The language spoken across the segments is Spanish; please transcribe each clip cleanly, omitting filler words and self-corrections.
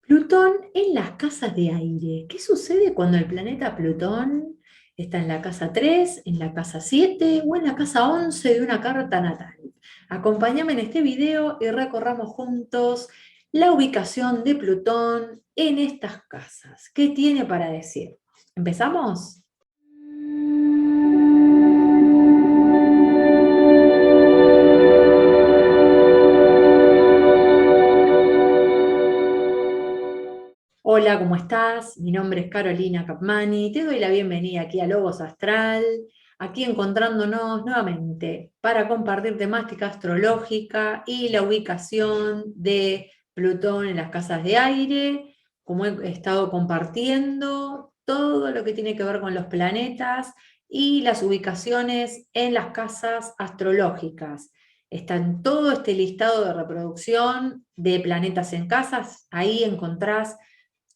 Plutón en las casas de aire. ¿Qué sucede cuando el planeta Plutón está en la casa 3, en la casa 7 o en la casa 11 de una carta natal? Acompáñame en este video y recorramos juntos la ubicación de Plutón en estas casas. ¿Qué tiene para decir? ¿Empezamos? Hola, ¿cómo estás? Mi nombre es Carolina Capmani. Te doy la bienvenida aquí a Logos Astral, aquí encontrándonos nuevamente para compartir temática astrológica y la ubicación de Plutón en las casas de aire, como he estado compartiendo todo lo que tiene que ver con los planetas y las ubicaciones en las casas astrológicas. Está en todo este listado de reproducción de planetas en casas, ahí encontrás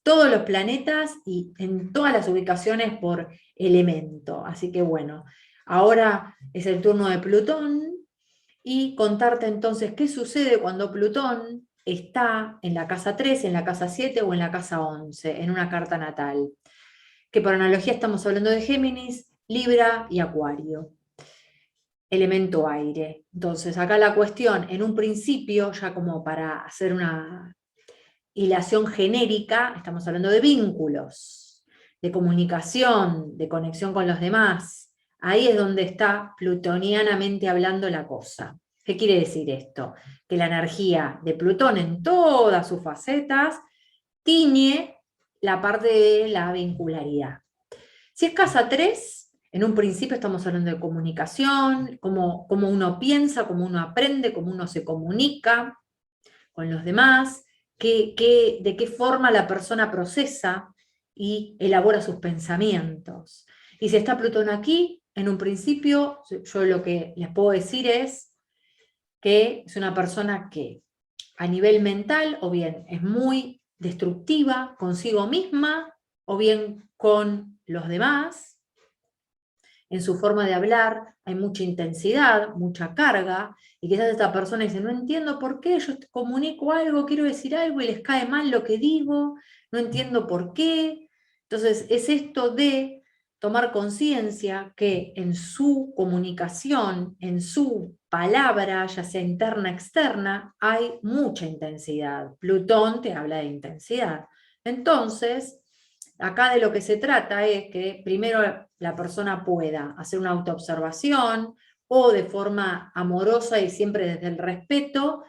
todos los planetas y en todas las ubicaciones por elemento. Así que bueno, ahora es el turno de Plutón y contarte entonces qué sucede cuando Plutón está en la casa 3, en la casa 7 o en la casa 11, en una carta natal. Que por analogía estamos hablando de Géminis, Libra y Acuario. Elemento aire. Entonces, acá la cuestión, en un principio, ya como para hacer una hilación genérica, estamos hablando de vínculos, de comunicación, de conexión con los demás. Ahí es donde está plutonianamente hablando la cosa. ¿Qué quiere decir esto? Que la energía de Plutón en todas sus facetas tiñe la parte de la vincularidad. Si es casa 3, en un principio estamos hablando de comunicación, cómo uno piensa, cómo uno aprende, cómo uno se comunica con los demás, de qué forma la persona procesa y elabora sus pensamientos. Y si está Plutón aquí, en un principio, yo lo que les puedo decir es que es una persona que a nivel mental, o bien es muy destructiva consigo misma, o bien con los demás. En su forma de hablar hay mucha intensidad, mucha carga, y quizás esta persona dice, no entiendo por qué, yo comunico algo, quiero decir algo y les cae mal lo que digo, no entiendo por qué. Entonces es esto de tomar conciencia que en su comunicación, en su palabra, ya sea interna, externa, hay mucha intensidad. Plutón te habla de intensidad. Entonces, acá de lo que se trata es que primero la persona pueda hacer una autoobservación o de forma amorosa y siempre desde el respeto,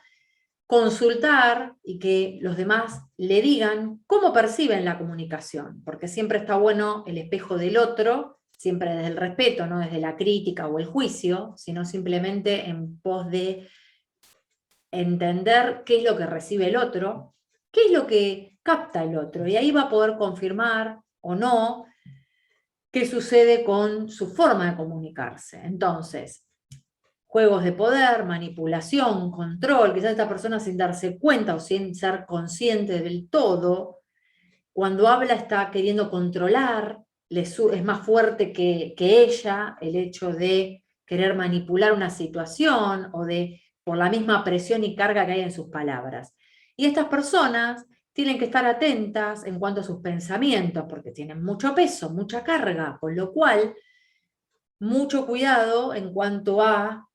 consultar y que los demás le digan cómo perciben la comunicación, porque siempre está bueno el espejo del otro, siempre desde el respeto, no desde la crítica o el juicio, sino simplemente en pos de entender qué es lo que recibe el otro, qué es lo que capta el otro, y ahí va a poder confirmar o no qué sucede con su forma de comunicarse. Entonces, juegos de poder, manipulación, control, quizás esta persona sin darse cuenta o sin ser consciente del todo, cuando habla está queriendo controlar, es más fuerte que ella el hecho de querer manipular una situación o de por la misma presión y carga que hay en sus palabras. Y estas personas tienen que estar atentas en cuanto a sus pensamientos, porque tienen mucho peso, mucha carga, con lo cual mucho cuidado en cuanto a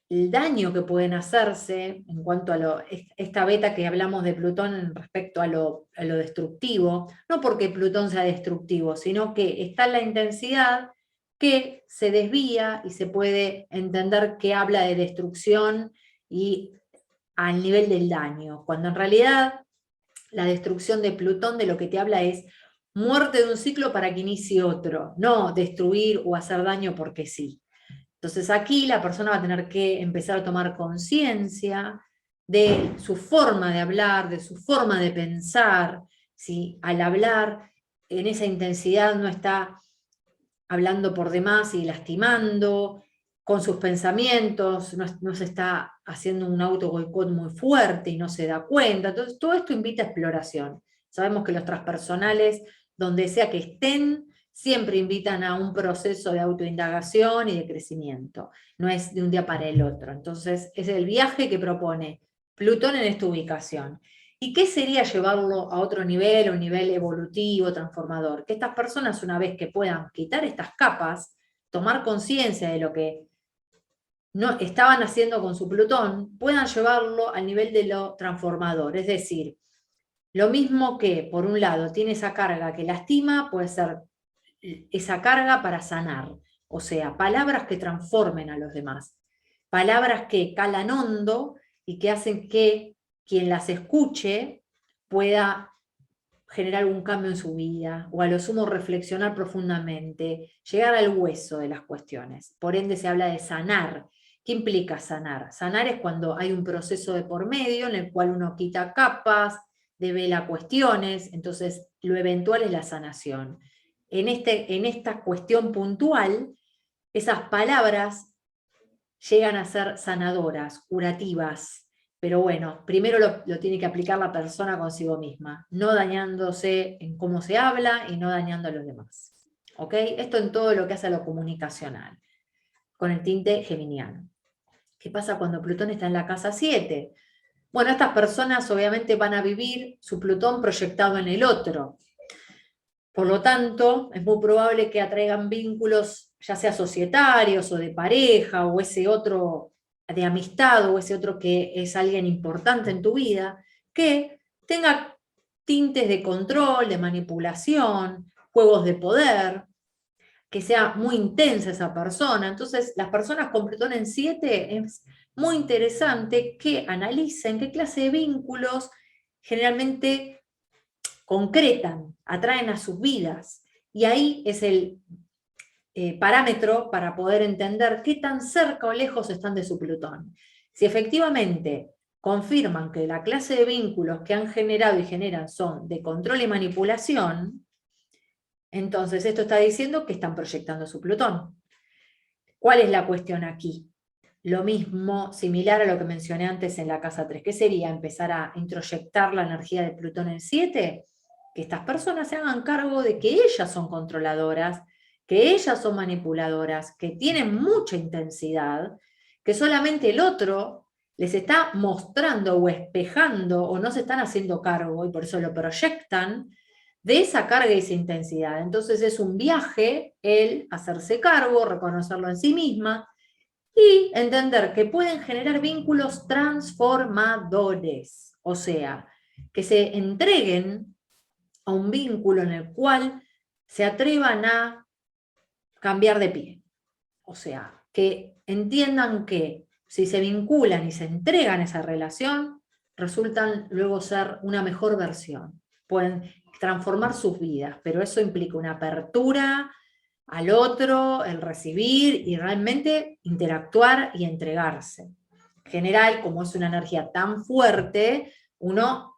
el daño que pueden hacerse en cuanto a esta beta que hablamos de Plutón respecto a lo destructivo, no porque Plutón sea destructivo, sino que está en la intensidad que se desvía y se puede entender que habla de destrucción y al nivel del daño, cuando en realidad la destrucción de Plutón de lo que te habla es muerte de un ciclo para que inicie otro, no destruir o hacer daño porque sí. Entonces aquí la persona va a tener que empezar a tomar conciencia de su forma de hablar, de su forma de pensar, si al hablar en esa intensidad no está hablando por demás y lastimando, con sus pensamientos, no se está haciendo un auto boicot muy fuerte y no se da cuenta. Entonces, todo esto invita a exploración. Sabemos que los transpersonales, donde sea que estén, siempre invitan a un proceso de autoindagación y de crecimiento. No es de un día para el otro. Entonces, es el viaje que propone Plutón en esta ubicación. ¿Y qué sería llevarlo a otro nivel, un nivel evolutivo, transformador? Que estas personas, una vez que puedan quitar estas capas, tomar conciencia de lo que no estaban haciendo con su Plutón, puedan llevarlo al nivel de lo transformador. Es decir, lo mismo que, por un lado, tiene esa carga que lastima, puede ser esa carga para sanar. O sea, palabras que transformen a los demás. Palabras que calan hondo y que hacen que quien las escuche pueda generar algún cambio en su vida, o a lo sumo reflexionar profundamente, llegar al hueso de las cuestiones. Por ende se habla de sanar. ¿Qué implica sanar? Sanar es cuando hay un proceso de por medio en el cual uno quita capas, devela cuestiones, entonces lo eventual es la sanación. En esta cuestión puntual, esas palabras llegan a ser sanadoras, curativas, pero bueno, primero lo tiene que aplicar la persona consigo misma, no dañándose en cómo se habla y no dañando a los demás. ¿Ok? Esto en todo lo que hace a lo comunicacional, con el tinte geminiano. ¿Qué pasa cuando Plutón está en la casa 7? Bueno, estas personas obviamente van a vivir su Plutón proyectado en el otro. Por lo tanto, es muy probable que atraigan vínculos, ya sea societarios o de pareja, o ese otro de amistad, o ese otro que es alguien importante en tu vida, que tenga tintes de control, de manipulación, juegos de poder, que sea muy intensa esa persona. Entonces, las personas con Plutón en 7 es muy interesante que analicen qué clase de vínculos generalmente concretan, atraen a sus vidas. Y ahí es el parámetro para poder entender qué tan cerca o lejos están de su Plutón. Si efectivamente confirman que la clase de vínculos que han generado y generan son de control y manipulación, entonces esto está diciendo que están proyectando su Plutón. ¿Cuál es la cuestión aquí? Lo mismo, similar a lo que mencioné antes en la casa 3, ¿qué sería? Empezar a introyectar la energía de Plutón en 7, que estas personas se hagan cargo de que ellas son controladoras, que ellas son manipuladoras, que tienen mucha intensidad, que solamente el otro les está mostrando o espejando o no se están haciendo cargo y por eso lo proyectan de esa carga y esa intensidad. Entonces es un viaje el hacerse cargo, reconocerlo en sí misma y entender que pueden generar vínculos transformadores, o sea, que se entreguen a un vínculo en el cual se atrevan a cambiar de pie. O sea, que entiendan que si se vinculan y se entregan a esa relación, resultan luego ser una mejor versión. Pueden transformar sus vidas, pero eso implica una apertura al otro, el recibir y realmente interactuar y entregarse. En general, como es una energía tan fuerte, uno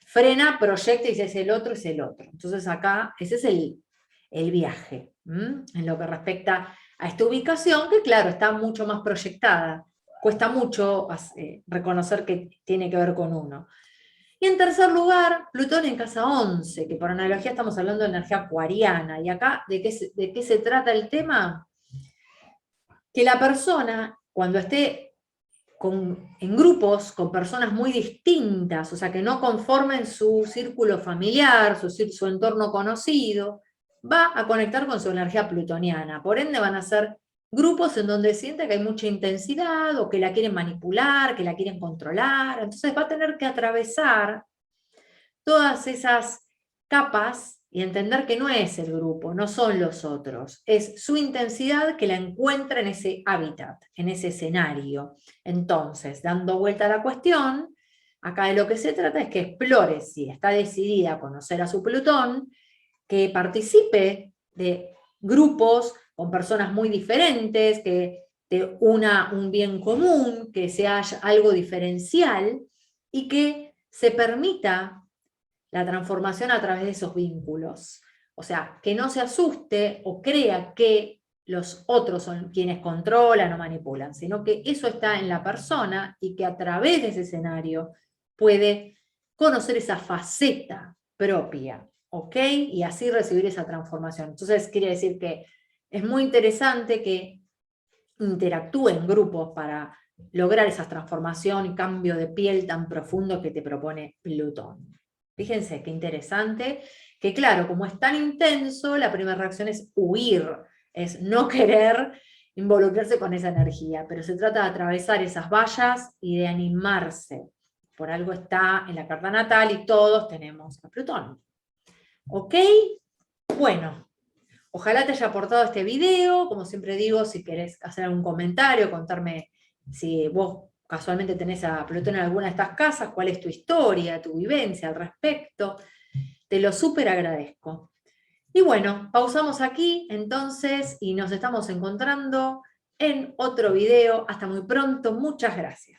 frena, proyecta y dice es el otro, es el otro. Entonces acá, ese es el viaje, en lo que respecta a esta ubicación, que claro, está mucho más proyectada. Cuesta mucho reconocer que tiene que ver con uno. Y en tercer lugar, Plutón en casa 11, que por analogía estamos hablando de energía acuariana. Y acá, ¿de qué se trata el tema? Que la persona, cuando esté en grupos con personas muy distintas, o sea, que no conformen su círculo familiar, su entorno conocido, va a conectar con su energía plutoniana. Por ende, van a ser grupos en donde siente que hay mucha intensidad o que la quieren manipular, que la quieren controlar. Entonces va a tener que atravesar todas esas capas y entender que no es el grupo, no son los otros, es su intensidad que la encuentra en ese hábitat, en ese escenario. Entonces, dando vuelta a la cuestión, acá de lo que se trata es que explore si está decidida a conocer a su Plutón, que participe de grupos con personas muy diferentes, que te una un bien común, que sea algo diferencial y que se permita la transformación a través de esos vínculos. O sea, que no se asuste o crea que los otros son quienes controlan o manipulan, sino que eso está en la persona y que a través de ese escenario puede conocer esa faceta propia, ¿ok? Y así recibir esa transformación. Entonces, quiere decir que es muy interesante que interactúe en grupos para lograr esa transformación y cambio de piel tan profundo que te propone Plutón. Fíjense qué interesante, que claro, como es tan intenso, la primera reacción es huir, es no querer involucrarse con esa energía, pero se trata de atravesar esas vallas y de animarse. Por algo está en la carta natal y todos tenemos a Plutón. ¿Ok? Bueno, ojalá te haya aportado este video. Como siempre digo, si querés hacer algún comentario, contarme si vos casualmente tenés a Plutón en alguna de estas casas, cuál es tu historia, tu vivencia al respecto, te lo súper agradezco. Y bueno, pausamos aquí entonces y nos estamos encontrando en otro video. Hasta muy pronto, muchas gracias.